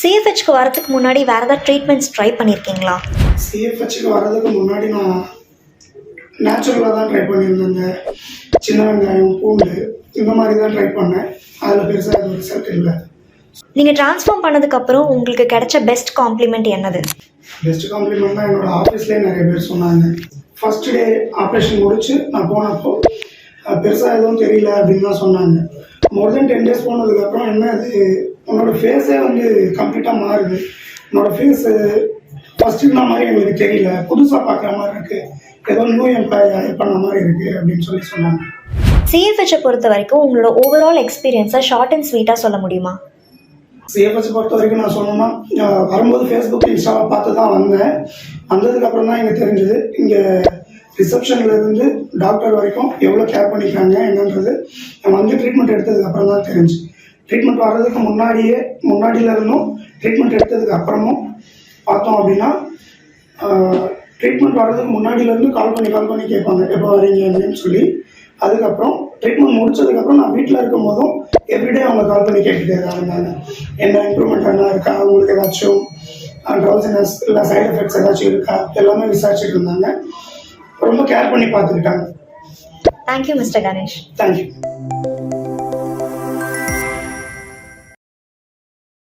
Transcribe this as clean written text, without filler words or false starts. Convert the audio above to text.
சிஎஃப்ஹெச்க்கு வரதுக்கு முன்னாடி வேறு ஏதாவது ட்ரீட்மெண்ட்ஸ் ட்ரை பண்ணியிருக்கீங்களா? சிஎஃப்ஹெச்சுக்கு வர்றதுக்கு முன்னாடி நான் நேச்சுரலாக தான் ட்ரை பண்ணியிருந்தேங்க. சின்ன வெங்காயம், பூண்டு இந்த மாதிரி தான் ட்ரை பண்ணேன். அதில் பெருசாக எதுவும் ரிசல்ட் இல்லை. நீங்கள் ட்ரான்ஸ்ஃபார்ம் பண்ணதுக்கப்புறம் உங்களுக்கு கிடைச்ச பெஸ்ட் காம்ப்ளிமெண்ட் என்னது? பெஸ்ட் காம்ப்ளிமெண்ட் தான் என்னோடய ஆஃபீஸ்லேயே நிறைய பேர் சொன்னாங்க. ஃபஸ்ட் டே ஆப்ரேஷன் முடிச்சு நான் போனப்போ பெருசாக எதுவும் தெரியல அப்படின்னு தான் சொன்னாங்க. மோர் தென் 10 days போனதுக்கப்புறம் என்ன அது உன்னோட ஃபேஸே வந்து கம்ப்ளீட்டாக மாறுது. உன்னோட ஃபேஸு ஃபஸ்ட்டு இருந்த மாதிரி எங்களுக்கு தெரியல, புதுசாக பார்க்குற மாதிரி இருக்குது, ஏதோ நியூ எம்ப்ளாயி ஹையர் பண்ண மாதிரி இருக்குது அப்படின்னு சொன்னாங்க. சிஎஃப்ஹெச்சை பொறுத்த வரைக்கும் உங்களோட ஓவரால் எக்ஸ்பீரியன்ஸை ஷார்ட் அண்ட் ஸ்வீட்டாக சொல்ல முடியுமா? சிஎஃப்ஹெச்சை பொறுத்த வரைக்கும் நான் சொன்னோன்னா, வரும்போது ஃபேஸ்புக் இன்ஸ்டாவில் பார்த்து தான் வந்தேன். வந்ததுக்கப்புறம் தான் எனக்கு தெரிஞ்சது இங்கே ரிசப்ஷன்லேருந்து டாக்டர் வரைக்கும் எவ்வளோ கேர் பண்ணிக்கிறாங்க என்னன்றது வந்து ட்ரீட்மெண்ட் எடுத்ததுக்கப்புறம் தான் தெரிஞ்சு. ட்ரீட்மெண்ட் வர்றதுக்கு முன்னாடியிலேருந்தும் ட்ரீட்மெண்ட் எடுத்ததுக்கு அப்புறமும் பார்த்தோம் அப்படின்னா, ட்ரீட்மெண்ட் வர்றதுக்கு முன்னாடியிலேருந்து கால் பண்ணி கேட்பாங்க எப்போ வரீங்க அப்படின்னு சொல்லி. அதுக்கப்புறம் ட்ரீட்மெண்ட் முடிச்சதுக்கப்புறம் நான் வீட்டில் இருக்கும் போதும் எவ்ரிடே அவங்க கால் பண்ணி கேட்டுகிட்டே தான் இருந்தாங்க. என்ன இம்ப்ரூவ்மெண்ட் என்ன இருக்கா, உங்களுக்கு ஏதாச்சும் ட்ரௌசினஸ் இல்லை சைட் எஃபெக்ட்ஸ் ஏதாச்சும் இருக்கா, எல்லாமே விசாரிச்சுட்டு இருந்தாங்க. ரொம்ப கேர் பண்ணி பார்த்துக்கிட்டாங்க. Thank you mister Ganesh. தேங்க்யூ.